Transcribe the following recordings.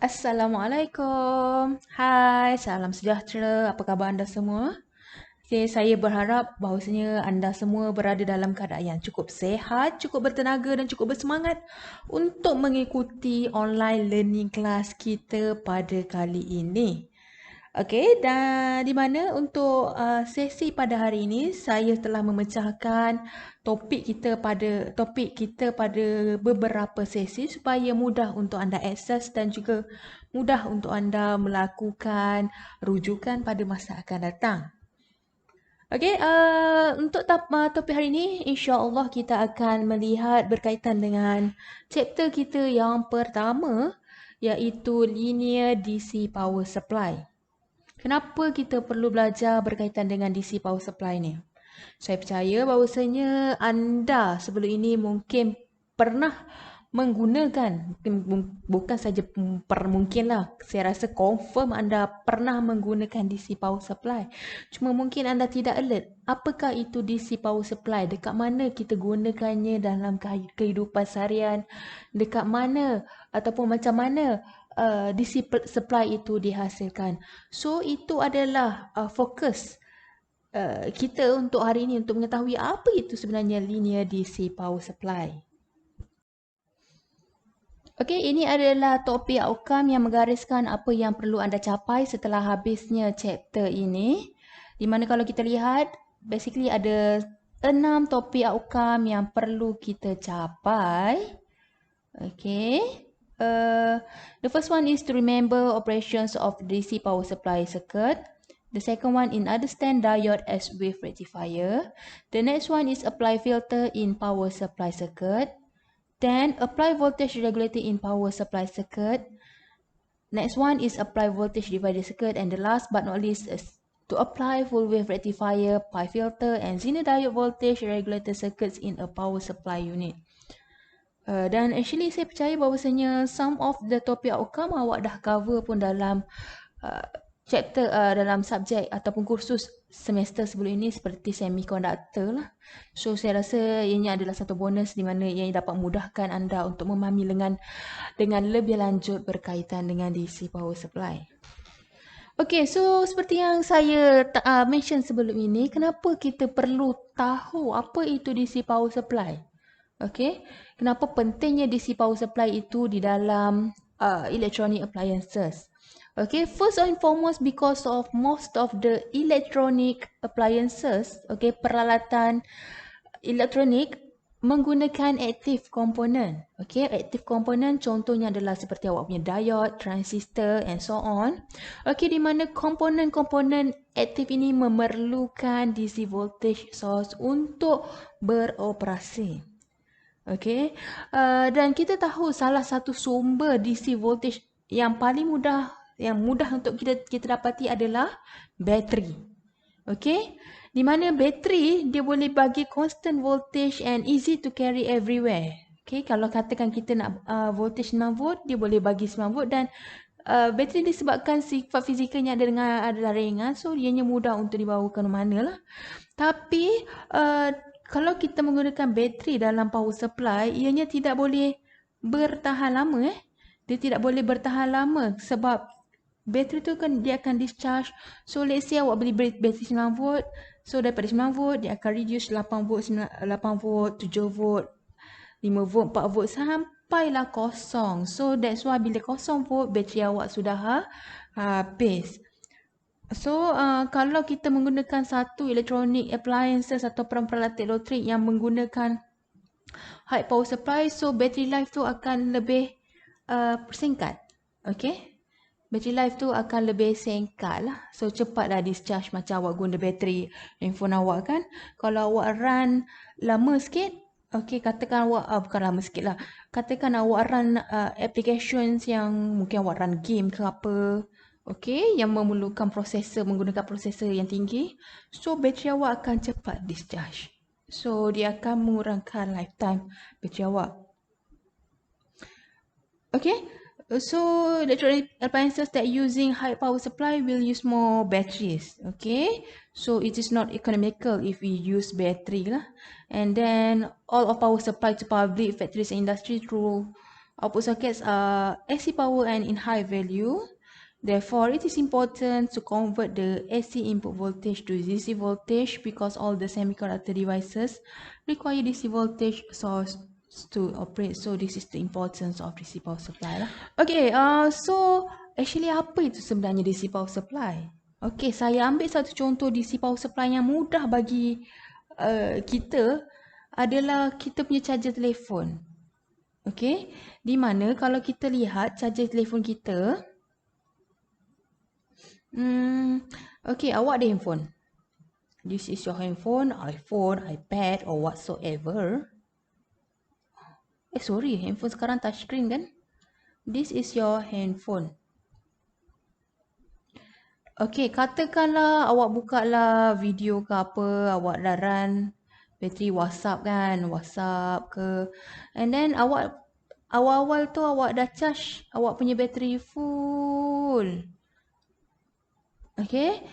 Assalamualaikum. Hai, salam sejahtera. Apa khabar anda semua? Okay, saya berharap bahawasanya anda semua berada dalam keadaan yang cukup sehat, cukup bertenaga dan cukup bersemangat untuk mengikuti online learning class kita pada kali ini. Okey, dan di mana untuk sesi pada hari ini saya telah memecahkan topik kita pada beberapa sesi supaya mudah untuk anda akses dan juga mudah untuk anda melakukan rujukan pada masa akan datang. Okey, untuk topik hari ini insya-Allah kita akan melihat berkaitan dengan chapter kita yang pertama iaitu linear DC power supply. Kenapa kita perlu belajar berkaitan dengan DC power supply ni? Saya percaya bahawasanya anda sebelum ini mungkin pernah menggunakan, bukan saja mungkin lah, saya rasa confirm anda pernah menggunakan DC power supply. Cuma mungkin anda tidak alert. Apakah itu DC power supply? Dekat mana kita gunakannya dalam kehidupan seharian? Dekat mana ataupun macam mana DC supply itu dihasilkan. So itu adalah fokus kita untuk hari ini untuk mengetahui apa itu sebenarnya linear DC power supply. Okey, ini adalah topik outcome yang menggariskan apa yang perlu anda capai setelah habisnya chapter ini. Di mana kalau kita lihat, basically ada 6 topik outcome yang perlu kita capai. Okay. The first one is to remember operations of DC power supply circuit. The second one is understand diode as wave rectifier. The next one is apply filter in power supply circuit. Then apply voltage regulator in power supply circuit. Next one is apply voltage divider circuit, and the last but not least is to apply full wave rectifier, pi filter and Zener diode voltage regulator circuits in a power supply unit. Dan actually saya percaya bahawasanya some of the topic outcome awak dah cover pun dalam chapter dalam subjek ataupun kursus semester sebelum ini seperti semiconductor lah. So saya rasa ini adalah satu bonus di mana ia dapat memudahkan anda untuk memahami dengan lebih lanjut berkaitan dengan DC power supply. Okay, so seperti yang saya mention sebelum ini, kenapa kita perlu tahu apa itu DC power supply? Okay, kenapa pentingnya DC power supply itu di dalam electronic appliances? Okay, first and foremost because of most of the electronic appliances, okay, peralatan elektronik menggunakan active component. Okay, active component contohnya adalah seperti awak punya diode, transistor and so on. Okay, di mana komponen-komponen aktif ini memerlukan DC voltage source untuk beroperasi. Okay, dan kita tahu salah satu sumber DC voltage yang paling mudah untuk kita dapati adalah bateri. Okay, di mana bateri dia boleh bagi constant voltage and easy to carry everywhere. Okay, kalau katakan kita nak voltage 9 volt, dia boleh bagi 9 volt dan bateri disebabkan sifat fizikalnya adalah ringan, so ianya mudah untuk dibawa ke mana lah. Tapi kalau kita menggunakan bateri dalam power supply, ianya tidak boleh bertahan lama. Dia tidak boleh bertahan lama sebab bateri tu kan dia akan discharge. So let's say awak beli bateri 9 volt. So daripada 9 volt dia akan reduce 8 volt, 8 volt, 7 volt, 5 volt, 4 volt sampailah kosong. So that's why bila kosong volt bateri awak sudah habis. So, kalau kita menggunakan satu electronic appliances atau peralatan elektrik yang menggunakan high power supply, so battery life tu akan lebih singkat. Okay? Battery life tu akan lebih singkat lah. So, cepatlah discharge macam awak guna bateri handphone awak kan. Kalau awak run lama sikit, okay, katakan awak, bukan lama sikit lah. Katakan awak run applications yang mungkin awak run game ke apa, okay, yang memerlukan menggunakan prosesor yang tinggi. So, bateri awak akan cepat discharge. So, dia akan mengurangkan lifetime bateri awak. Okay, so electronic appliances that using high power supply will use more batteries. Okay, so it is not economical if we use battery lah. And then all of power supply to public, factories and industry through Output sockets are AC power and in high value. Therefore, it is important to convert the AC input voltage to DC voltage because all the semiconductor devices require DC voltage source to operate. So, this is the importance of DC power supply lah. Okay, so actually apa itu sebenarnya DC power supply? Okay, saya ambil satu contoh DC power supply yang mudah bagi kita adalah kita punya charger telefon. Okay, di mana kalau kita lihat charger telefon kita, okay, awak ada handphone. This is your handphone, iPhone, iPad or whatsoever. Sorry, handphone sekarang touchscreen kan? This is your handphone. Okay, katakanlah awak buka lah video ke apa, awak dah run bateri WhatsApp kan, WhatsApp ke. And then awak awal-awal tu awak dah charge awak punya bateri full. Okay,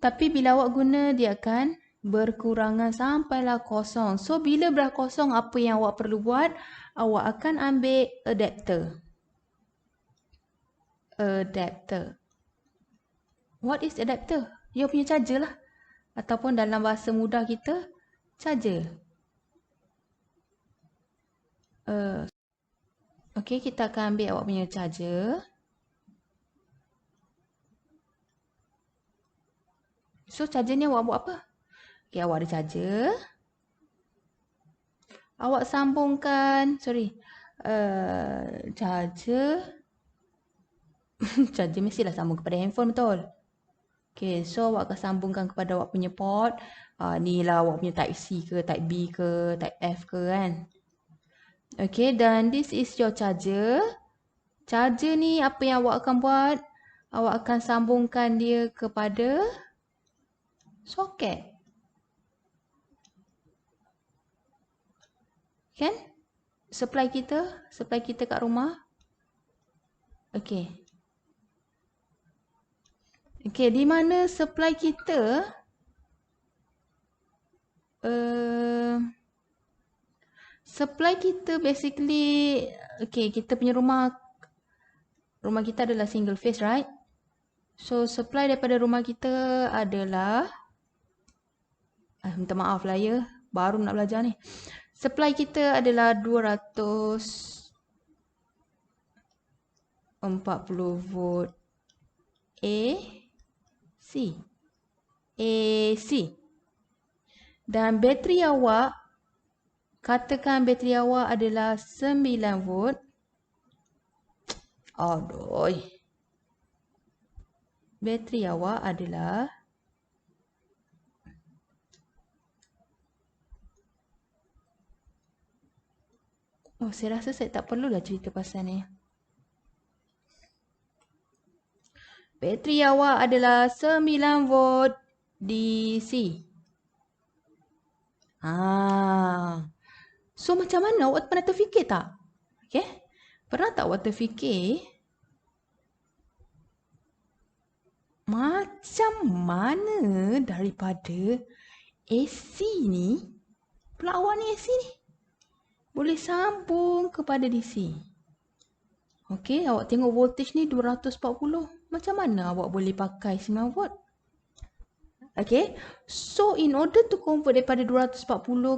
tapi bila awak guna dia akan berkurangan sampailah kosong. So, bila dah kosong, apa yang awak perlu buat? Awak akan ambil adapter. Adapter. What is adapter? Dia punya charger lah. Ataupun dalam bahasa mudah kita, charger. Okay, kita akan ambil awak punya charger. So, charger ni awak buat apa? Okay, awak ada charger. Awak sambungkan, charger. Charger mestilah sambung kepada handphone, betul? Okay, so awak akan sambungkan kepada awak punya port. Ni lah awak punya type C ke, type B ke, type F ke kan. Okay, dan this is your charger. Charger ni apa yang awak akan buat? Awak akan sambungkan dia kepada soket. Kan? Supply kita kat rumah. Okay. Okay, di mana supply kita supply kita basically, okay, kita punya rumah kita adalah single phase, right? So, supply daripada rumah kita adalah, minta maaf lah ya, baru nak belajar ni. Supply kita adalah 240 volt AC. Dan bateri awak, katakan bateri awak adalah 9 volt. Aduh. Bateri awak adalah saya rasa saya tak perlulah cerita pasal ni. Bateri awak adalah 9 volt DC. So macam mana awak pernah terfikir tak? Okay? Pernah tak awak terfikir macam mana daripada AC ni, pula awak ni AC ni boleh sambung kepada DC. Okey, awak tengok voltage ni 240. Macam mana awak boleh pakai 9 volt? Okey, so in order to convert daripada 240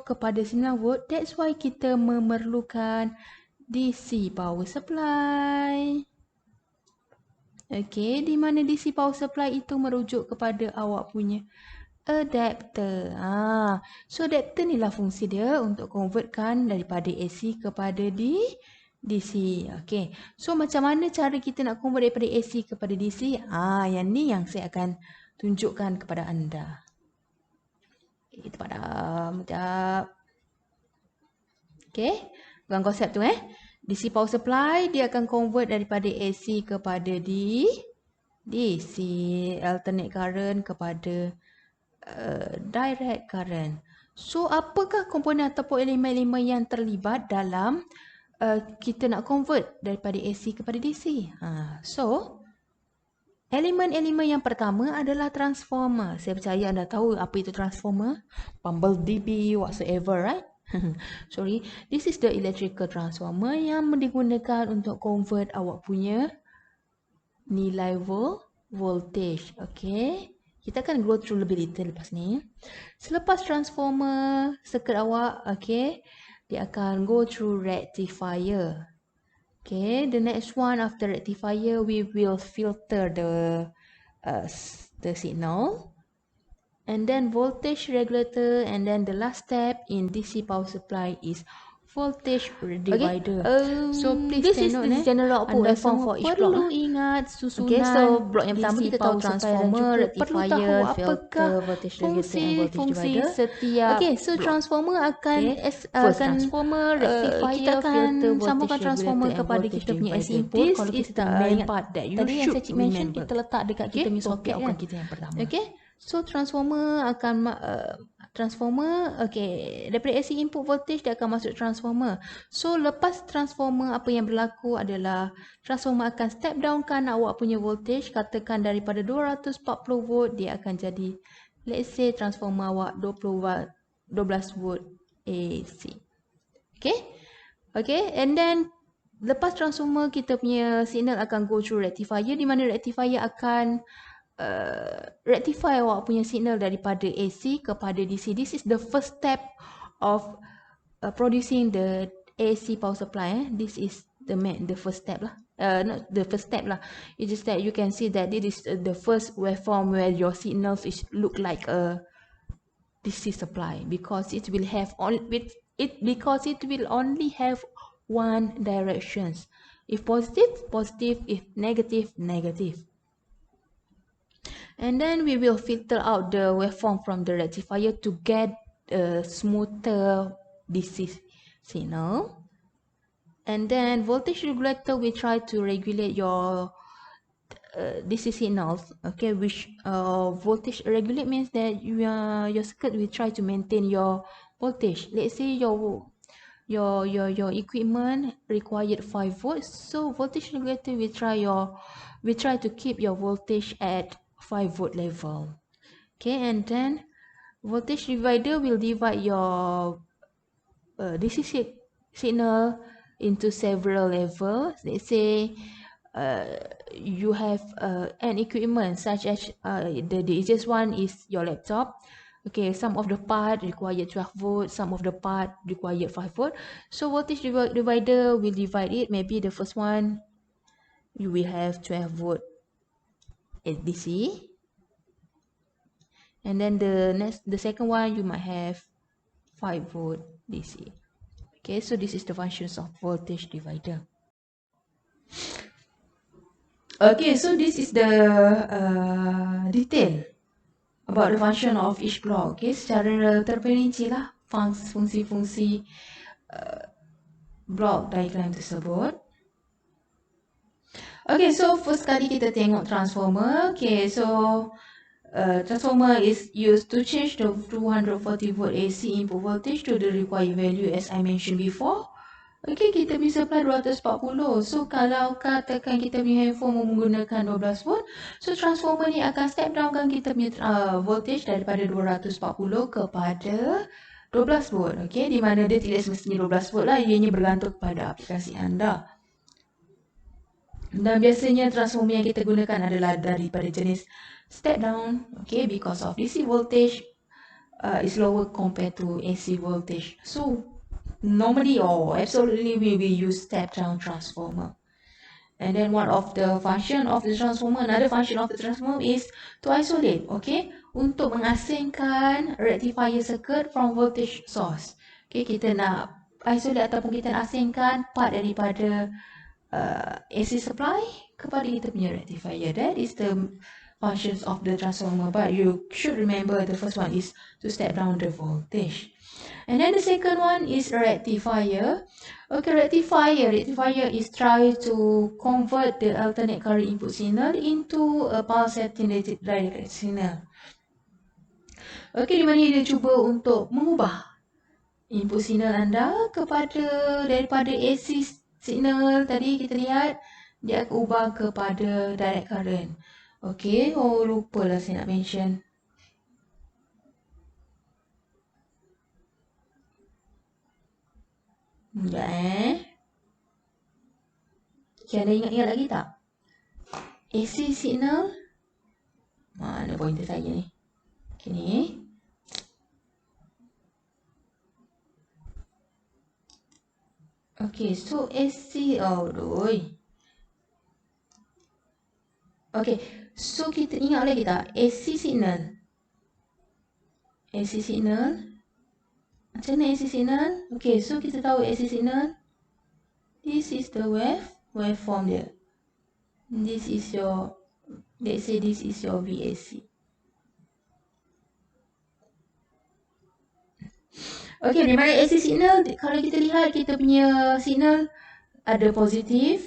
kepada 9 volt, that's why kita memerlukan DC power supply. Okey, di mana DC power supply itu merujuk kepada awak punya adapter. So adapter ni lah fungsi dia untuk convertkan daripada AC kepada DC. Okey. So macam mana cara kita nak convert daripada AC kepada DC? Yang ni yang saya akan tunjukkan kepada anda. Kita padam sekejap. Okey. Bukan konsep tu DC power supply dia akan convert daripada AC kepada DC, alternate current kepada direct current. So, apakah komponen ataupun elemen-elemen yang terlibat dalam kita nak convert daripada AC kepada DC? So, elemen-elemen yang pertama adalah transformer. Saya percaya anda tahu apa itu transformer. Bumblebee, whatsoever, right? Sorry, this is the electrical transformer yang digunakan untuk convert awak punya nilai voltage. Okay, kita akan go through lebih detail lepas ni. Selepas transformer circuit awak, okay, dia akan go through rectifier. Okay, the next one after rectifier, we will filter the signal. And then voltage regulator, and then the last step in DC power supply is voltage divider. So please This is the general output anda waveform semua for each perlu block. ingat susunan Okay, so block yang pertama DC kita tahu power transformer, supply dan juga perlu rectifier, tahu apakah filter, voltage regulator and voltage fungsi divider. setiap Okay, so block. transformer akan Okay, first transformer, rectifier, kita akan filter, voltage sambungkan transformer regulator and kepada voltage kita punya AC divider. input. This Kalau is kita the tak main ingat part that you tadi yang should saya cik mention, remember. kita letak dekat kita punya Topik soket kan. outcome kita yang pertama. Okay, so transformer akan transformer, okay, daripada AC input voltage dia akan masuk transformer. So lepas transformer, apa yang berlaku adalah transformer akan step downkan awak punya voltage, katakan daripada 240 volt dia akan jadi, let's say transformer awak 12 volt AC. Okay, and then lepas transformer, kita punya signal akan go through rectifier, di mana rectifier akan rectify awak punya signal daripada AC kepada DC. This is the first step of producing the AC power supply. This is the first step lah. Not the first step lah. It's just that you can see that this is the first waveform where your signals is look like a DC supply, because it will have because it will only have one directions. If positive, positive. If negative, negative. And then we will filter out the waveform from the rectifier to get a smoother DC signal. And then voltage regulator will try to regulate your DC signals. Okay, which voltage regulate means that your circuit will try to maintain your voltage. Let's say your equipment required 5 volts, so voltage regulator will try to keep your voltage at 5 volt level. Okay, and then voltage divider will divide your DC signal into several levels. Let's say you have an equipment such as the easiest one is your laptop. Okay, some of the part require 12 volt, some of the part require 5 volt. So voltage divider will divide it. Maybe the first one you will have 12 volt DC, and then the second one you might have 5 volt DC. Okay, so this is the functions of voltage divider. Okay, so this is the detail about the function of each block. Okay, secara terperinci lah fungsi-fungsi block diagram tersebut. Okay, so first kali kita tengok transformer. Okay, so transformer is used to change the 240 volt AC input voltage to the required value as I mentioned before. Okay, kita bisa apply 240. So kalau katakan kita punya handphone menggunakan 12 volt, so transformer ni akan step downkan kita punya voltage daripada 240 kepada 12 volt. Okay, di mana dia tidak semestinya 12 volt lah, ianya bergantung kepada aplikasi anda. Dan biasanya transformer yang kita gunakan adalah daripada jenis step down. Okay, because of DC voltage is lower compared to AC voltage. So normally or absolutely we will use step down transformer. And then one of the function of the transformer, another function of the transformer is to isolate. Okay, untuk mengasingkan rectifier circuit from voltage source. Okay, kita nak isolate ataupun kita nak asingkan part daripada AC supply kepada kita punya rectifier. That is the functions of the transformer, but you should remember the first one is to step down the voltage. And then the second one is rectifier. Okay, rectifier is try to convert the alternate current input signal into a pulse attenuated direct signal. Okay, di mana dia cuba untuk mengubah input signal anda daripada AC signal tadi kita lihat, dia akan ubah kepada direct current. Okay, lupa lah saya nak mention. Sekejap Okay, anda ingat-ingat lagi tak? AC signal. Mana pointer saya ni? Okay, ni. Okay, so AC, Okay, so kita ingat lagi tak? AC signal. AC signal. Macam mana AC signal? Okay, so kita tahu AC signal. This is the waveform dia. This is your, let's say this is your VAC. Okay, di mana AC signal, kalau kita lihat kita punya signal ada positif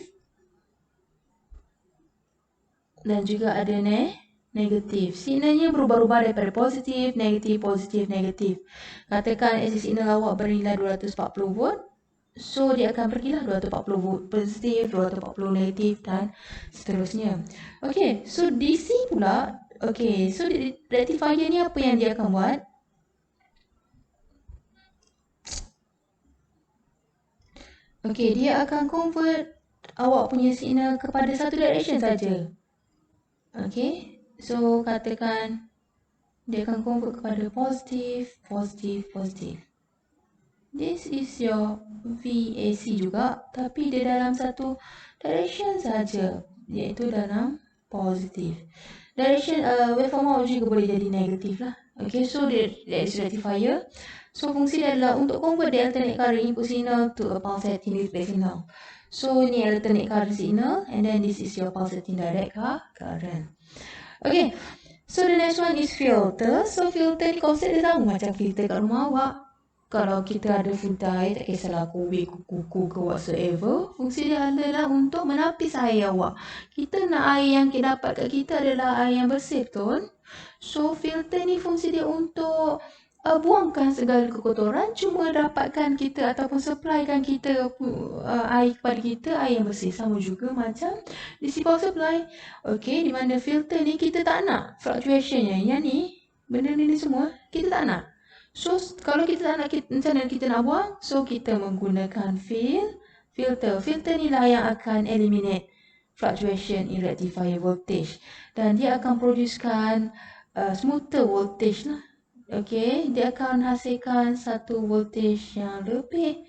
dan juga ada negatif. Signalnya berubah-ubah daripada positif, negatif. Katakan AC signal awak bernilai 240 volt. So, dia akan pergilah 240 volt positif, 240 negatif dan seterusnya. Okay, so DC pula. Okay, so rectifier ni apa yang dia akan buat? Okay, dia akan convert awak punya signal kepada satu direction saja. Okay, so katakan dia akan convert kepada positif. This is your VAC juga, tapi dia dalam satu direction saja, iaitu dalam positif. Direction waveform awak juga boleh jadi negatif lah. Okay, so that is rectifier. So fungsi dia adalah untuk convert the alternate current input signal to a pulsating display signal. So ni alternate current signal, and then this is your pulsating direct current. Okay, so the next one is filter. So filter ni konsep dia sama macam filter kat rumah awak. Kalau kita ada filter air, tak kisahlah kubik, kuku ke whatsoever, fungsi dia adalah untuk menapis air awak. Kita nak air yang kita dapat kat kita adalah air yang bersih, betul? So filter ni fungsi dia untuk buangkan segala kekotoran, cuma dapatkan kita ataupun supplykan kita air kepada kita, air yang bersih. Sama juga macam DC power supply. Okay, di mana filter ni kita tak nak fluctuationnya. Yang ni, benda ni semua kita tak nak. So, kalau kita tak nak, macam mana kita nak buang? So, kita menggunakan filter. Filter ni lah yang akan eliminate fluctuation in rectifier voltage. Dan dia akan producekan smoother voltage lah. Okay, dia akan hasilkan satu voltage yang lebih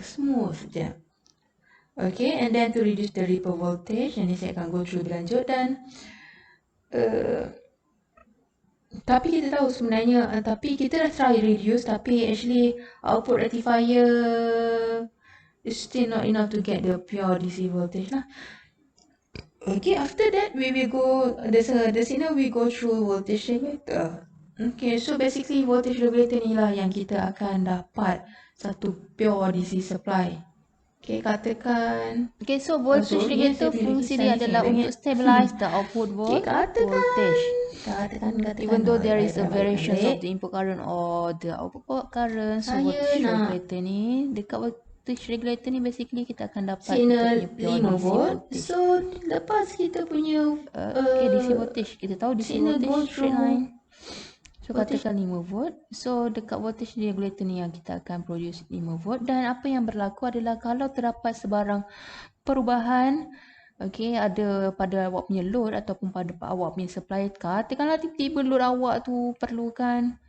smooth je. Okay, and then to reduce the ripple voltage, yang ni saya akan go through lebih lanjut dan tapi kita tahu sebenarnya, tapi kita dah try reduce, tapi actually output rectifier is still not enough to get the pure DC voltage lah. Okay, after that we will go, the signal we go through voltage regulator. Okay, so basically voltage regulator ni lah yang kita akan dapat satu pure DC supply. Okay, katakan. Okay, so voltage regulator fungsi dia adalah untuk stabilize the output voltage. Katakan even though there is a variation of the input current or the output current, so voltage regulator ni, dekat voltage regulator ni basically kita akan dapat signal 5 volt. So lepas kita punya okay, DC voltage, kita tahu DC voltage straight line. So katakan 5 volt. So dekat voltage regulator ni yang kita akan produce 5 volt. Dan apa yang berlaku adalah kalau terdapat sebarang perubahan, okay, ada pada awak punya load ataupun pada awak punya supply, katakanlah tiba-tiba load awak tu perlukan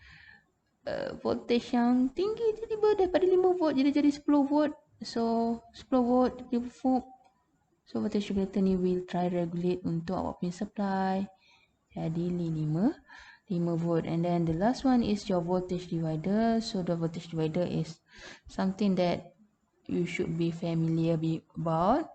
voltage yang tinggi, tiba-tiba daripada 5 volt jadi 10 volt. So 10 volt, 10 volt. So voltage regulator ni will try regulate untuk awak punya supply. Jadi 5 volt. And then the last one is your voltage divider. So the voltage divider is something that you should be familiar about.